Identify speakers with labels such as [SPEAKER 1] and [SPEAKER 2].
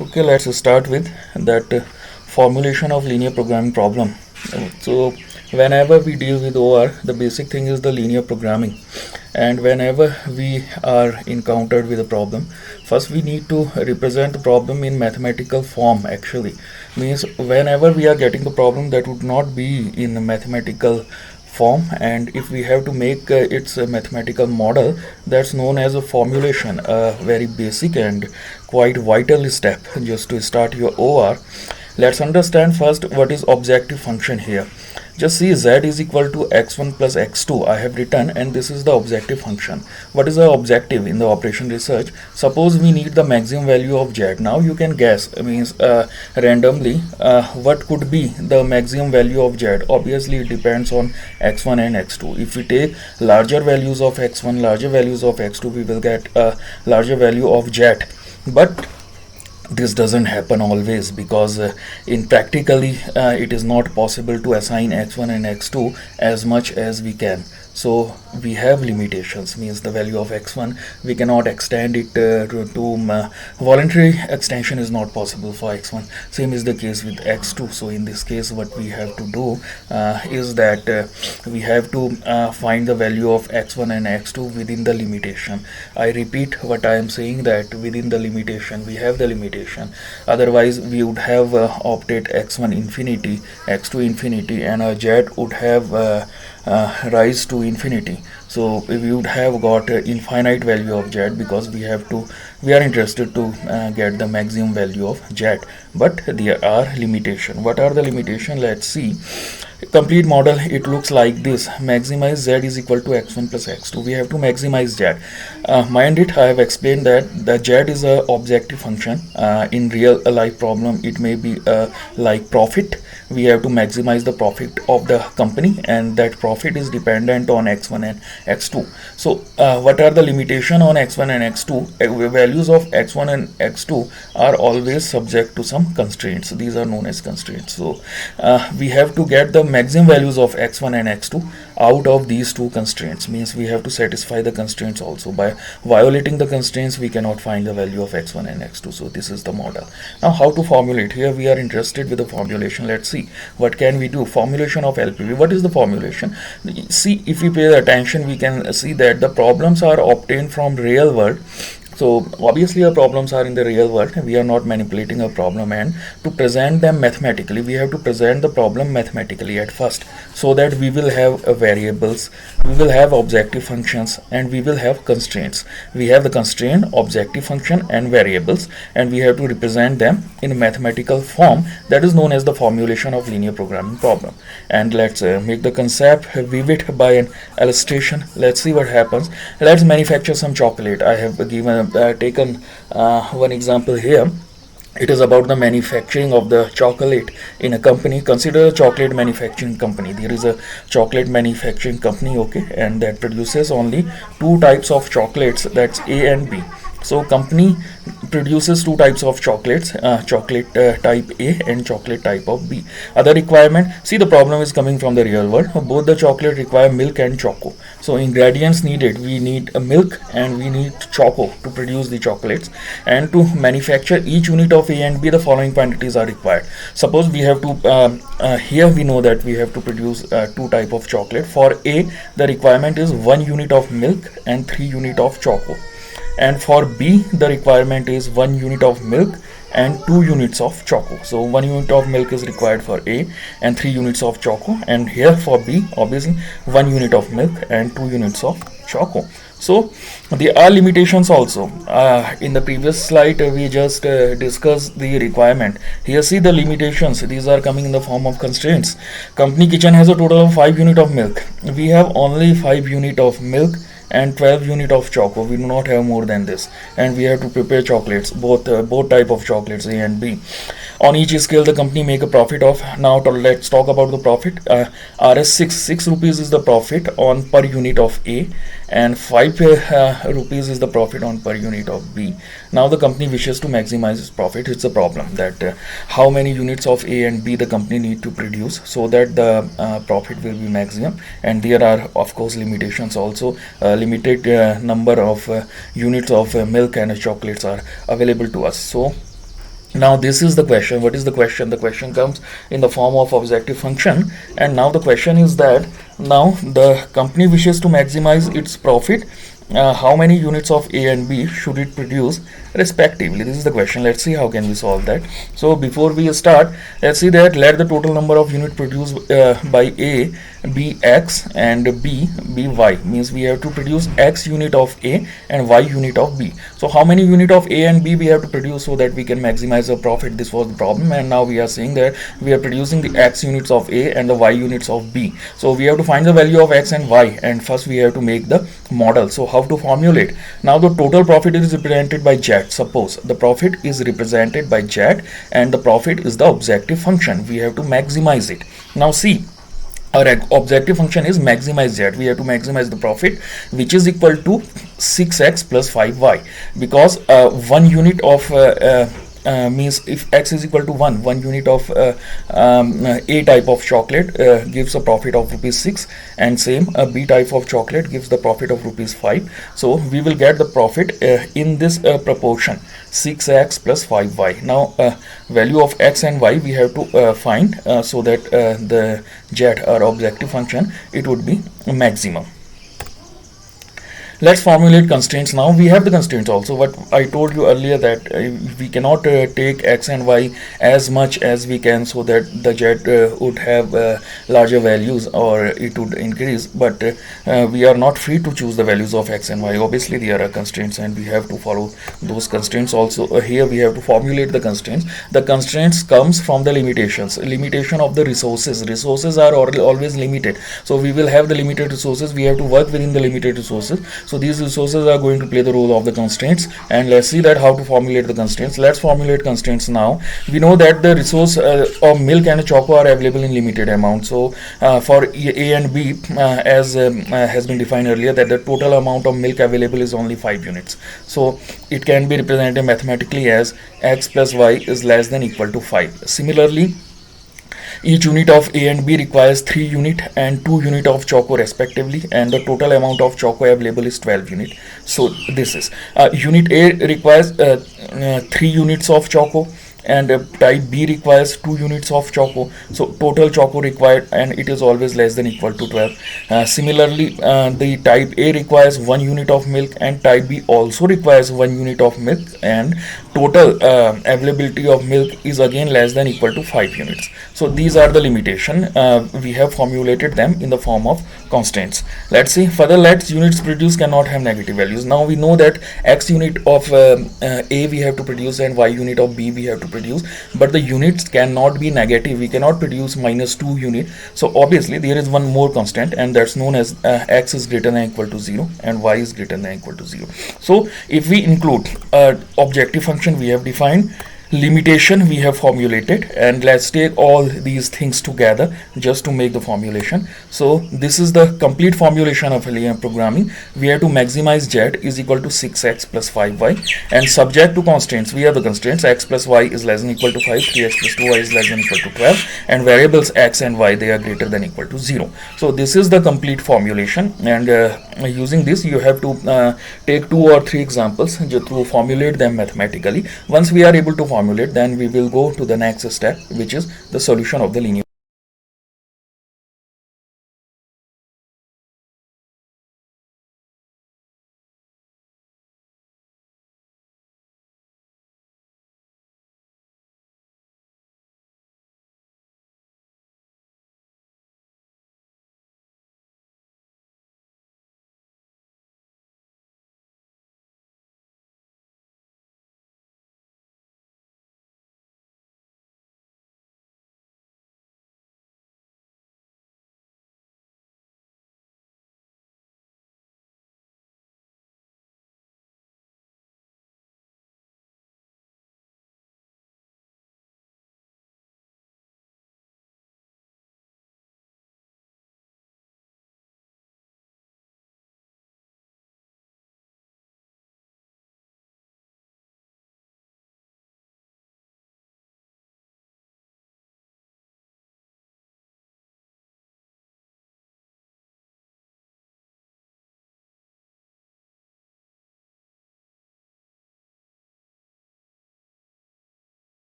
[SPEAKER 1] Okay, let's start with that formulation of linear programming problem. So, whenever we deal with OR, the basic thing is the linear programming. And whenever we are encountered with a problem, first we need to represent the problem in mathematical form. Actually, means whenever we are getting the problem, that would not be in a mathematical form, and if we have to make its a mathematical model, that's known as a formulation, a very basic and quite vital step just to start your OR. Let's understand first what is objective function here. Just see z is equal to x1 plus x2 I have written, and this is the objective function. What is the objective in the operation research? Suppose we need the maximum value of z. Now you can guess, means randomly, what could be the maximum value of z. Obviously it depends on x1 and x2. If we take larger values of x1, larger values of x2, we will get a larger value of z. But this doesn't happen always, because in practically it is not possible to assign x1 and x2 as much as we can. So we have limitations, means the value of x1 we cannot extend it to voluntary extension is not possible for x1. Same is the case with x2. So in this case what we have to do is that we have to find the value of x1 and x2 within the limitation. I repeat what I am saying, that within the limitation we have the limitation. Otherwise we would have opted x1 infinity, x2 infinity, and our z would have rise to infinity. So we would have got infinite value of z, because we are interested to get the maximum value of z. But there are limitation. What are the limitation? Let's see. Complete model, it looks like this. Maximize z is equal to x1 plus x2. We have to maximize z. Mind it, I have explained that the z is a objective function. In real life problem it may be like profit. We have to maximize the profit of the company, and that profit is dependent on x1 and x2. So what are the limitation on x1 and x2? Values of x1 and x2 are always subject to some constraints. These are known as constraints. So we have to get the maximum values of x1 and x2 out of these two constraints. Means we have to satisfy the constraints also. By violating the constraints we cannot find the value of x1 and x2. So this is the model. Now how to formulate? Here we are interested with the formulation. Let's see what can we do. Formulation of LPV. What is the formulation? See, if we pay attention, we can see that the problems are obtained from real world. So obviously our problems are in the real world. We are not manipulating a problem, and to present them mathematically we have to present the problem mathematically at first, so that we will have variables, we will have objective functions, and we will have constraints. We have the constraint, objective function, and variables, and we have to represent them in a mathematical form. That is known as the formulation of linear programming problem. And let's make the concept vivid by an illustration. Let's see what happens. Let's manufacture some chocolate. I have taken one example here. It is about the manufacturing of the chocolate in a company. Consider a chocolate manufacturing company. There is a chocolate manufacturing company, okay, and that produces only two types of chocolates, that's A and B. So company produces two types of chocolates, chocolate type A and chocolate type of B. Other requirement, see, the problem is coming from the real world. Both the chocolate require milk and choco. So ingredients needed, we need a milk and we need choco to produce the chocolates. And to manufacture each unit of A and B, the following quantities are required. Suppose we have to, here we know that we have to produce two type of chocolate. For A, the requirement is 1 unit of milk and 3 unit of choco. And for B, the requirement is 1 unit of milk and 2 units of choco. So 1 unit of milk is required for A and 3 units of choco. And here for B, obviously 1 unit of milk and 2 units of choco. So there are limitations also. In the previous slide we just discussed the requirement. Here see the limitations. These are coming in the form of constraints. Company kitchen has a total of 5 unit of milk. We have only 5 unit of milk and 12 unit of choco. We do not have more than this, and we have to prepare chocolates, both type of chocolates, A and B. On each scale the company make a profit of, now let's talk about the profit. Rs 6 rupees is the profit on per unit of A, and 5 rupees is the profit on per unit of B. Now the company wishes to maximize its profit. It's a problem that how many units of A and B the company need to produce so that the profit will be maximum. And there are of course limitations also. Limited number of units of milk and chocolates are available to us. So Now this is the question. What is the question? The question comes in the form of objective function, and now the question is that now the company wishes to maximize its profit. How many units of A and B should it produce respectively? This is the question. Let's see how can we solve that. So before we start, let's see that let the total number of unit produced by A be X and B be Y. Means we have to produce X unit of A and Y unit of B. So how many unit of A and B we have to produce so that we can maximize our profit? This was the problem, and now we are saying that we are producing the X units of A and the Y units of B. So we have to find the value of X and Y, and first we have to make the model. So how to formulate? Now the total profit is represented by Z. Suppose the profit is represented by Z and the profit is the objective function. We have to maximize it. Now see, our objective function is maximize Z. We have to maximize the profit, which is equal to 6x plus 5y, because 1 unit of means if x is equal to 1 unit of A type of chocolate gives a profit of rupees 6, and same B type of chocolate gives the profit of rupees 5. So we will get the profit in this proportion, 6x plus 5y. Now value of x and y we have to find, so that the Z, our objective function, it would be maximum. Let's formulate constraints. Now we have the constraints also. What I told you earlier, that we cannot take x and y as much as we can, so that the Z would have larger values or it would increase, but we are not free to choose the values of x and y. Obviously there are constraints and we have to follow those constraints also. Here we have to formulate the constraints. The constraints comes from the limitations. Limitation of the resources. Resources are always limited, so we will have the limited resources. We have to work within the limited resources. So these resources are going to play the role of the constraints, and let's see that how to formulate the constraints. Let's formulate constraints now. We know that the resource of milk and choco are available in limited amount. So for A and B, as has been defined earlier, that the total amount of milk available is only 5 units. So it can be represented mathematically as x plus y is less than equal to 5. Similarly, each unit of A and B requires 3 unit and 2 unit of choco respectively, and the total amount of choco available is 12 unit. So this is unit A requires 3 units of choco, and type B requires 2 units of choco. So total choco required, and it is always less than equal to 12. Similarly, the type A requires 1 unit of milk, and type B also requires 1 unit of milk, and total availability of milk is again less than equal to 5 units. So these are the limitation. We have formulated them in the form of constraints. Let's see further. Let's units produced cannot have negative values. Now we know that x unit of A we have to produce and y unit of B we have to produce, but the units cannot be negative. We cannot produce minus 2 unit. So obviously there is one more constant, and that's known as x is greater than equal to 0 and y is greater than equal to 0. So if we include objective function we have defined, limitation we have formulated, and let's take all these things together just to make the formulation. So this is the complete formulation of linear programming. We have to maximize Z is equal to 6x plus 5y, and subject to constraints. We have the constraints x plus y is less than equal to 5, 3x plus 2y is less than equal to 12, and variables x and y, they are greater than equal to 0. So this is the complete formulation, and using this you have to take 2 or 3 examples to formulate them mathematically. Once we are able to formulate, then we will go to the next step, which is the solution of the linear